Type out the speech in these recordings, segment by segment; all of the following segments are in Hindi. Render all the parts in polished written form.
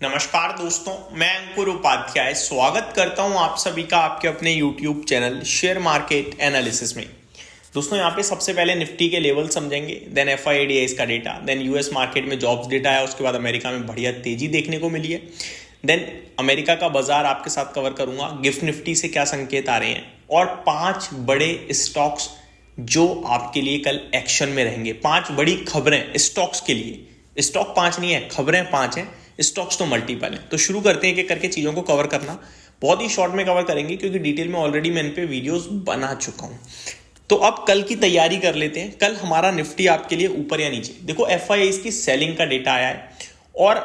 नमस्कार दोस्तों, मैं अंकुर उपाध्याय स्वागत करता हूं आप सभी का आपके अपने YouTube channel share market analysis में। दोस्तों यहाँ पे सबसे पहले निफ्टी के लेवल समझेंगे, देन FIDIs का डेटा, देन यूएस मार्केट में जॉब्स डेटा है, उसके बाद अमेरिका में बढ़िया तेजी देखने को मिली है, देन अमेरिका का बाजार आपके साथ कवर करूंगा, गिफ्ट निफ्टी से क्या संकेत आ रहे हैं और 5 बड़े स्टॉक्स जो आपके लिए कल एक्शन में रहेंगे। 5 बड़ी खबरें स्टॉक्स के लिए, स्टॉक 5 नहीं है, खबरें 5 हैं, स्टॉक्स तो मल्टीपल है। तो शुरू करते हैं एक एक करके चीजों को कवर करना। बहुत ही शॉर्ट में कवर करेंगे क्योंकि डिटेल में ऑलरेडी मैं इन पे वीडियोस बना चुका हूं। तो अब कल की तैयारी कर लेते हैं। कल हमारा निफ्टी आपके लिए ऊपर या नीचे, देखो FIIs की सेलिंग का डेटा आया है और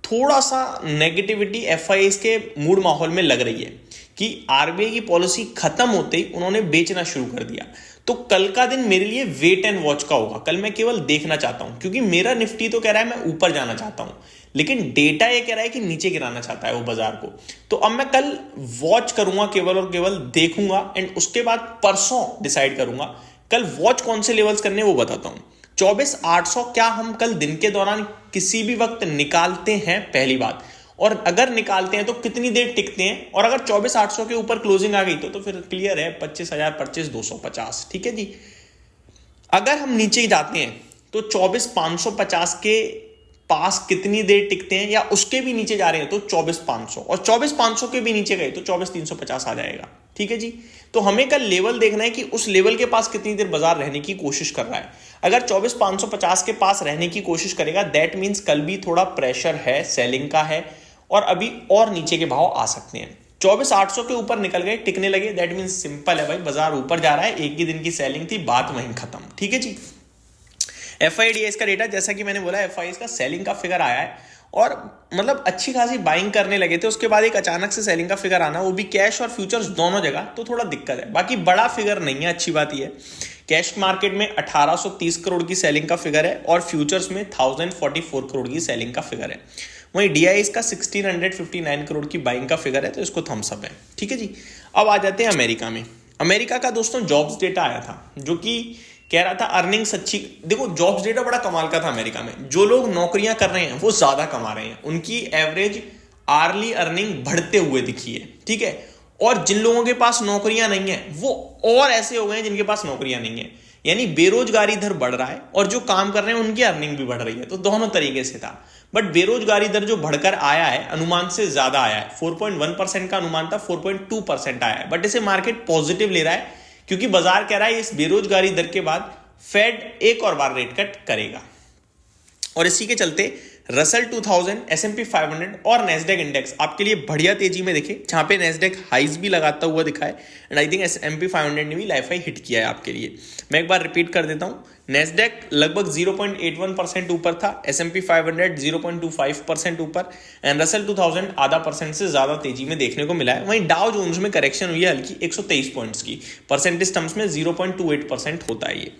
थोड़ा सा नेगेटिविटी FIIs के मूड माहौल में लग रही है कि RBI की पॉलिसी खत्म होते ही उन्होंने बेचना शुरू कर दिया। तो कल का दिन मेरे लिए वेट एंड वॉच का होगा। कल मैं केवल देखना चाहता हूं क्योंकि मेरा निफ्टी तो कह रहा है मैं ऊपर जाना चाहता हूं, लेकिन डेटा ये कह रहा है कि नीचे गिराना चाहता है वो बाजार को। तो अब मैं कल वॉच करूंगा, केवल और केवल देखूंगा एंड उसके बाद परसों डिसाइड करूंगा कल वॉच कौन से लेवल्स करने वो बताता हूं। 24,800 क्या हम कल दिन के दौरान किसी भी वक्त निकालते हैं, पहली बात, और अगर निकालते हैं तो कितनी देर टिकते हैं, और अगर 24,800 के ऊपर क्लोजिंग आ गई तो फिर क्लियर है 25,000 25,250। ठीक है जी। अगर हम नीचे जाते हैं तो 24,550 के पास कितनी देर टिकते हैं, या उसके भी नीचे जा रहे हैं तो 24,500, और 24,500 के भी नीचे गए तो 24,350 आ जाएगा। ठीक है जी। तो हमें कल लेवल देखना है कि उस लेवल के पास कितनी देर बाजार रहने की कोशिश कर रहा है। अगर 24,550 के पास रहने की कोशिश करेगा दैट मींस कल भी थोड़ा प्रेशर है, सेलिंग का है, और अभी और नीचे के भाव आ सकते हैं। 24,800 के ऊपर निकल गए, टिकने लगे, दैट मींस सिंपल है भाई, बाजार ऊपर जा रहा है, एक ही दिन की सेलिंग थी, बात वहीं खत्म। ठीक है जी। FIDIs का डेटा, जैसा कि मैंने बोला, FIIs का सेलिंग का फिगर आया है और मतलब अच्छी खासी बाइंग करने लगे थे। उसके बाद एक अचानक से सेलिंग का फिगर आना, वो भी कैश और फ्यूचर्स दोनों जगह, तो थोड़ा दिक्कत है। बाकी बड़ा फिगर नहीं है, अच्छी बात यह है कैश मार्केट में 1830 करोड़ की सेलिंग का फिगर है और फ्यूचर्स में 1044 करोड़ की सेलिंग का फिगर है। वहीं DIs का 1659 करोड़ की बाइंग का फिगर है, तो इसको थम्स अप है। ठीक है जी। अब आ जाते हैं अमेरिका में। अमेरिका का दोस्तों जॉब्स डेटा आया था जो कि कह रहा था अर्निंग्स अच्छी। देखो जॉब्स डेटा बड़ा कमाल का था अमेरिका में। जो लोग नौकरियां कर रहे हैं वो ज्यादा कमा रहे हैं, उनकी एवरेज आर्ली अर्निंग बढ़ते हुए दिखी है। ठीक है। और जिन लोगों के पास नौकरियां नहीं है वो और ऐसे हो गए हैं जिनके पास नौकरियां नहीं है, यानी बेरोजगारी दर बढ़ रहा है और जो काम कर रहे हैं उनकी अर्निंग भी बढ़ रही है। तो दोनों तरीके से था, बट बेरोजगारी दर जो बढ़कर आया है अनुमान से ज्यादा आया है। 4.1% का अनुमान था, 4.2% आया है, बट इसे मार्केट पॉजिटिव ले रहा है क्योंकि बाजार कह रहा है इस बेरोजगारी दर के बाद फेड एक और बार रेट कट करेगा। और इसी के चलते रसल 2000, S&P 500 और नेस्डेक इंडेक्स आपके लिए बढ़िया तेजी में दिखे, जहां पे नेस्डेक हाइज भी लगाता हुआ दिखा है एंड आई थिंक S&P 500 ने भी लाइफ हाई हिट किया है आपके लिए। मैं एक बार रिपीट कर देता हूं, नेस्डेक लगभग 0.81% ऊपर था, S&P 500 0.25% ऊपर एंड रसल 2000 आधा % से ज्यादा तेजी में देखने को मिला है। वहीं डाउ जोन्स में करेक्शन हुई है हल्की 123 पॉइंट्स की, परसेंटेज टर्म्स में 0.28% होता है ये।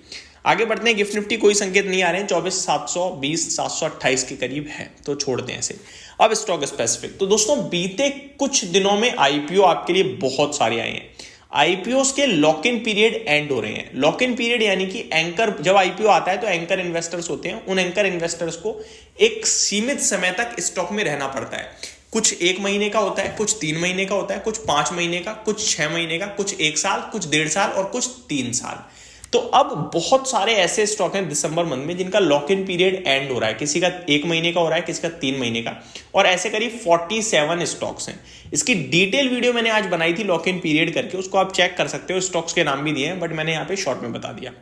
आगे बढ़ते हैं। गिफ्ट निफ्टी कोई संकेत नहीं आ रहे हैं, 24,720 728 के करीब है, तो छोड़ते हैं इसे। अब स्टॉक स्पेसिफिक, तो दोस्तों बीते कुछ दिनों में IPO आपके लिए बहुत सारे आए हैं। IPOs के लॉक इन पीरियड एंड हो रहे हैं। लॉक इन पीरियड यानी कि एंकर, जब IPO आता है तो एंकर इन्वेस्टर्स होते हैं, उन एंकर इन्वेस्टर्स को एक सीमित समय तक स्टॉक में रहना पड़ता है। कुछ 1 महीने का होता है, कुछ 3 महीने का होता है, कुछ 5 महीने का, कुछ 6 महीने का, कुछ 1 साल, कुछ 1.5 साल और कुछ 3 साल। तो अब बहुत सारे ऐसे स्टॉक हैं दिसंबर मंथ में जिनका लॉक इन पीरियड एंड हो रहा है। किसी का 1 महीने का हो रहा है, किसी का 3 महीने का, और ऐसे करीब 47 स्टॉक्स हैं। इसकी डिटेल वीडियो मैंने आज बनाई थी लॉक इन पीरियड करके, उसको आप चेक कर सकते हो। स्टॉक्स के नाम भी दिए हैं बट मैंने यहाँ पे शॉर्ट में बता दिया।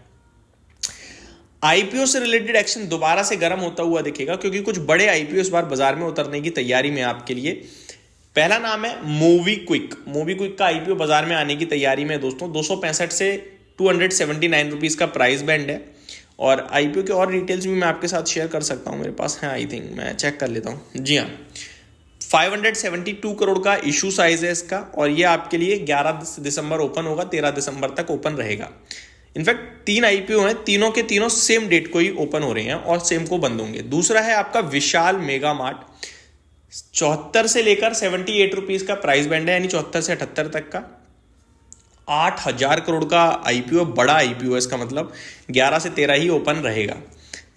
IPO से रिलेटेड एक्शन दोबारा से गर्म होता हुआ दिखेगा क्योंकि कुछ बड़े IPO इस बार बाजार में उतरने की तैयारी में आपके लिए। पहला नाम है मोबीक्विक। मोबीक्विक का IPO बाजार में आने की तैयारी में दोस्तों। 265 से 279 रुपीज का प्राइस बैंड है, और IPO के और डिटेल्स भी मैं आपके साथ शेयर कर सकता हूं, मेरे पास है, आई थिंक मैं चेक कर लेता हूं। जी हाँ, 572 करोड़ का इशू साइज है इसका, और ये आपके लिए 11 दिसंबर ओपन होगा, 13 दिसंबर तक ओपन रहेगा। इनफैक्ट 3 IPO हैं, तीनों के तीनों सेम डेट को ही ओपन हो रहे हैं और सेम को बंद होंगे। दूसरा है आपका विशाल मेगा मार्ट, 74 से लेकर 78 रुपीज का प्राइस बैंड है, यानी 74 से 78 तक का। 8,000 करोड़ का IPO, बड़ा IPO है, इसका मतलब 11 से 13 ही ओपन रहेगा।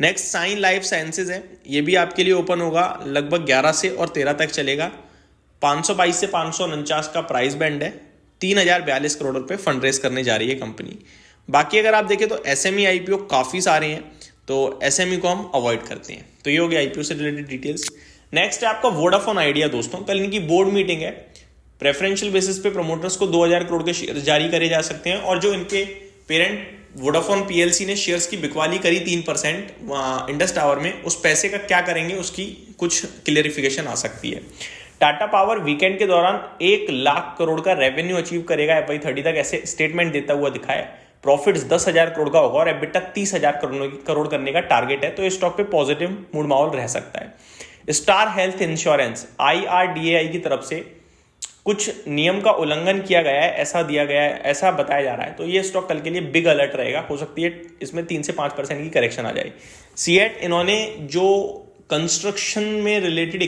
नेक्स्ट साइन लाइफ साइंसेज है, ये भी आपके लिए ओपन होगा, लगभग 11 से और 13 तक चलेगा। 522 से 549 का प्राइस बैंड है। 3042 करोड़ रुपए फंड रेस करने जा रही है कंपनी। बाकी अगर आप देखें तो एसएमई आईपीओ काफी सारे हैं, तो एसएमई को हम अवॉइड करते हैं। तो ये हो गया आईपीओ से रिलेटेड डिटेल्स। नेक्स्ट है आपका वोडाफोन आइडिया। दोस्तों कल इनकी बोर्ड मीटिंग है। प्रेफरेंशियल बेसिस पे प्रमोटर्स को 2000 करोड़ के शेयर जारी करे जा सकते हैं, और जो इनके पेरेंट वोडाफोन पीएलसी ने शेयर्स की बिकवाली करी 3% इंडस टावर में, उस पैसे का क्या करेंगे उसकी कुछ क्लियरिफिकेशन आ सकती है। टाटा पावर वीकेंड के दौरान 1 लाख करोड़ का रेवेन्यू अचीव करेगा FY30 तक, ऐसे स्टेटमेंट देता हुआ दिखा है। प्रॉफिट्स 10,000 करोड़ का होगा और एबिटा 30,000 करोड़ करने का टारगेट है। तो इस स्टॉक पे पॉजिटिव मूड माहौल रह सकता है। स्टार हेल्थ इंश्योरेंस, IRDAI की तरफ से कुछ नियम का उल्लंघन किया गया है, ऐसा बताया जा रहा है। तो ये स्टॉक कल के लिए बिग अलर्ट रहेगा, हो सकती है इसमें 3 से 5% की करेक्शन आ जाए। सीएट, इन्होंने जो कंस्ट्रक्शन में रिलेटेड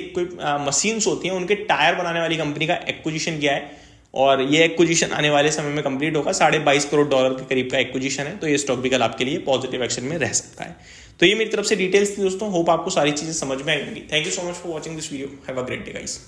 मशीन्स होती हैं उनके टायर बनाने वाली कंपनी का एक्विजिशन किया है, और ये एक्विजिशन आने वाले समय में कंप्लीट होगा। $22.5 करोड़ के करीब का एक्विजिशन है। तो ये स्टॉक भी कल आपके लिए पॉजिटिव एक्शन में रह सकता है। तो ये मेरी तरफ से डिटेल्स थी दोस्तों। होप आपको सारी चीजें समझ में आई होंगी। Thank you so much for watching this video. Have a great day guys.